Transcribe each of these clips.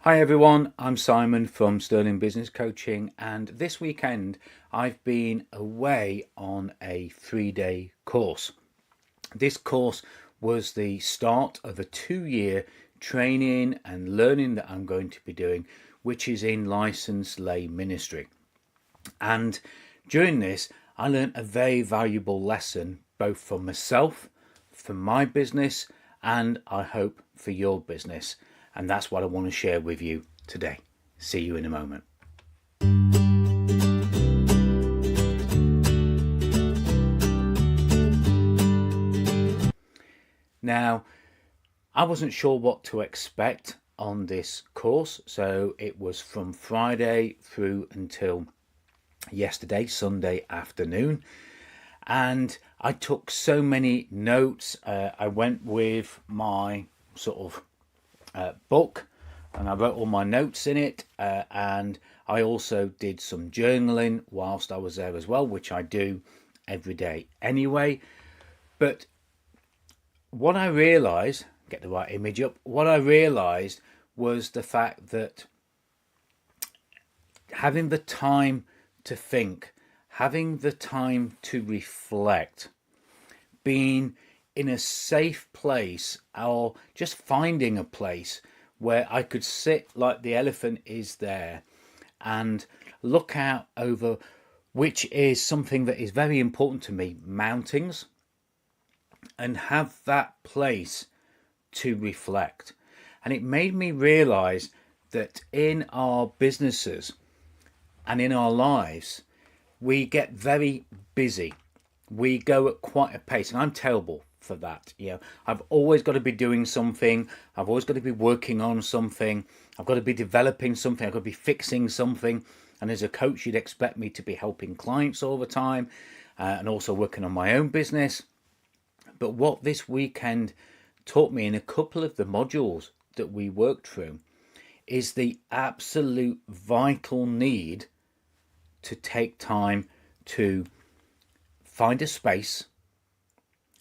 Hi everyone, I'm Simon from Sterling Business Coaching, and this weekend I've been away on a 3-day course. This course was the start of a 2-year training and learning that I'm going to be doing, which is in licensed lay ministry. And during this, I learned a very valuable lesson, both for myself, for my business, and I hope for your business. And that's what I want to share with you today. See you in a moment. Now, I wasn't sure what to expect on this course, so it was from Friday through until yesterday, Sunday afternoon, and I took so many notes. I went with my sort of book and I wrote all my notes in it, and I also did some journaling whilst I was there as well, which I do every day anyway. But what I realized, get the right image up, what I realized was the fact that having the time to think, having the time to reflect, being in a safe place, or just finding a place where I could sit like the elephant is there and look out over, which is something that is very important to me, mountains, and have that place to reflect. And it made me realize that in our businesses and in our lives, we get very busy. We go at quite a pace, and I'm terrible for that. I've always got to be doing something. I've always got to be working on something. I've got to be developing something. I've got to be fixing something. And as a coach, you'd expect me to be helping clients all the time, and also working on my own business. But what this weekend taught me in a couple of the modules that we worked through is the absolute vital need to take time to find a space,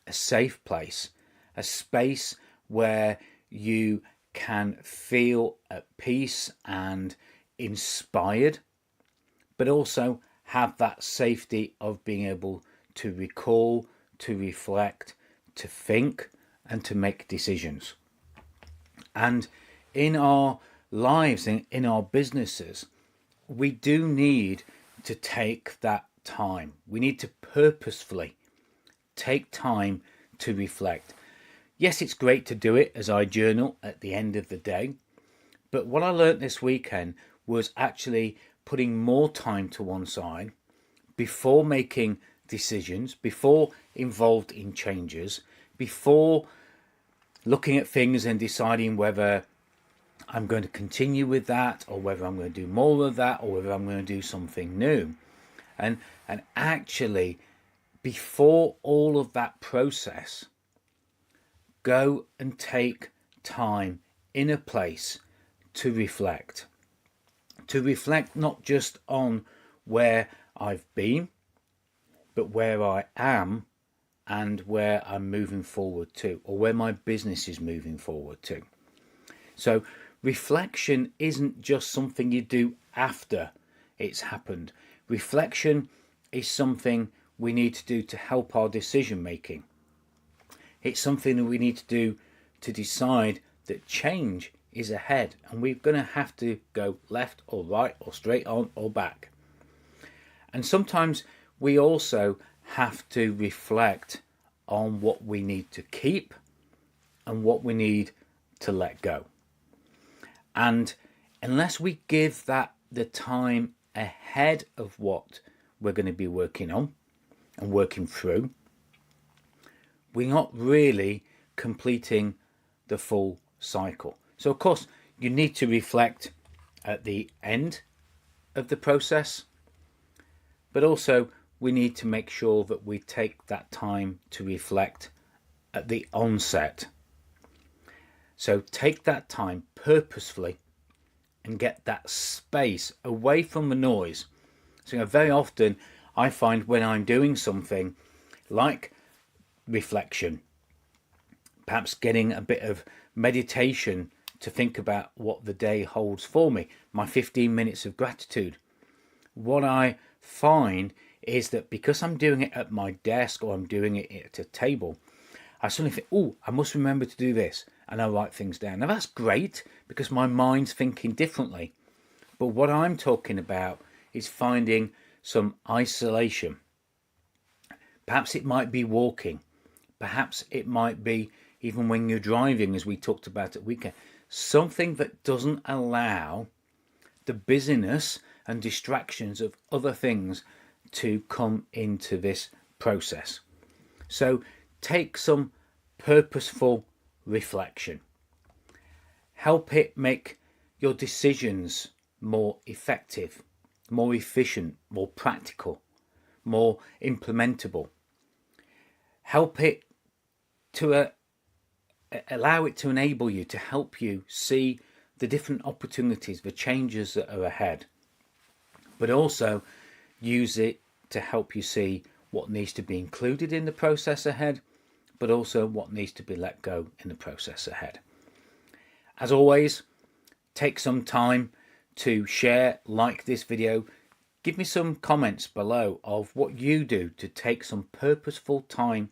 a safe place, a space where you can feel at peace and inspired, but also have that safety of being able to recall, to reflect, to think, and to make decisions. And in our lives, in our businesses, we do need to take that time. We need to purposefully take time to reflect. Yes, it's great to do it as I journal at the end of the day, but what I learned this weekend was actually putting more time to one side before making decisions, before involved in changes, before looking at things and deciding whether I'm going to continue with that, or whether I'm going to do more of that, or whether I'm going to do something new. And actually, before all of that process, go and take time in a place to reflect. To reflect not just on where I've been, but where I am and where I'm moving forward to, or where my business is moving forward to. So reflection isn't just something you do after it's happened. Reflection is something we need to do to help our decision making. It's something that we need to do to decide that change is ahead, and we're going to have to go left or right or straight on or back. And sometimes we also have to reflect on what we need to keep and what we need to let go. And unless we give that the time ahead of what we're going to be working on and working through, we're not really completing the full cycle. So of course you need to reflect at the end of the process, but also we need to make sure that we take that time to reflect at the onset. So take that time purposefully and get that space away from the noise. So very often I find when I'm doing something like reflection, perhaps getting a bit of meditation to think about what the day holds for me, my 15 minutes of gratitude. What I find is that because I'm doing it at my desk or I'm doing it at a table, I suddenly think, oh, I must remember to do this, and I write things down. Now that's great because my mind's thinking differently. But what I'm talking about is finding some isolation. Perhaps it might be walking. Perhaps it might be even when you're driving, as we talked about at weekend, something that doesn't allow the busyness and distractions of other things to come into this process. So take some purposeful reflection. Help it make your decisions more effective, more efficient, more practical, more implementable. Help it to allow it to enable you, to help you see the different opportunities, the changes that are ahead, but also use it to help you see what needs to be included in the process ahead, but also what needs to be let go in the process ahead. As always, take some time to share, like this video. Give me some comments below of what you do to take some purposeful time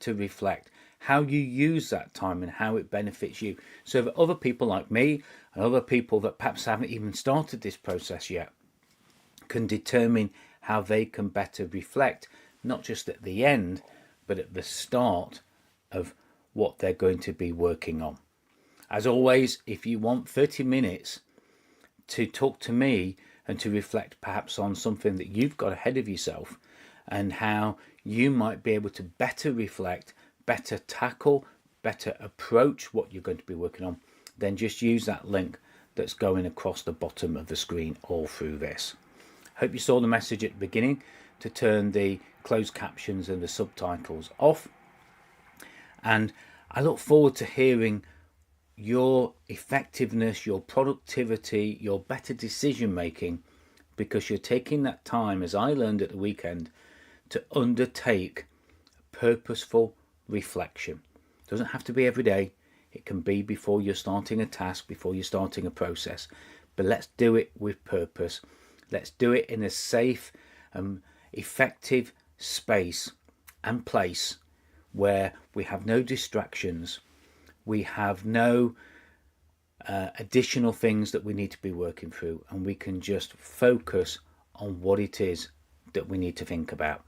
to reflect, how you use that time and how it benefits you, so that other people like me and other people that perhaps haven't even started this process yet can determine how they can better reflect, not just at the end, but at the start of what they're going to be working on. As always, if you want 30 minutes to talk to me and to reflect perhaps on something that you've got ahead of yourself and how you might be able to better reflect, better tackle, better approach what you're going to be working on, then just use that link that's going across the bottom of the screen all through this. Hope you saw the message at the beginning to turn the closed captions and the subtitles off. And I look forward to hearing your effectiveness, your productivity, your better decision making, because you're taking that time, as I learned at the weekend, to undertake purposeful reflection. It doesn't have to be every day. It can be before you're starting a task, before you're starting a process. But let's do it with purpose. Let's do it in a safe and effective space and place where we have no distractions. We have no additional things that we need to be working through, and we can just focus on what it is that we need to think about.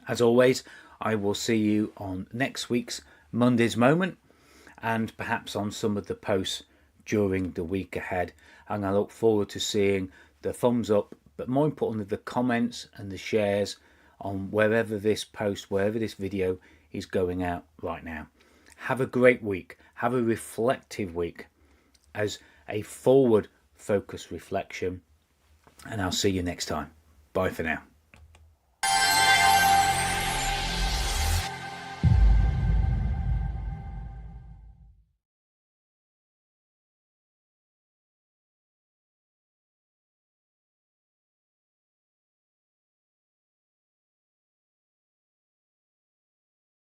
As always, I will see you on next week's Monday's Moment, and perhaps on some of the posts during the week ahead. And I look forward to seeing the thumbs up, but more importantly, the comments and the shares on wherever this post, wherever this video is going out right now. Have a great week. Have a reflective week as a forward focused reflection. And I'll see you next time. Bye for now.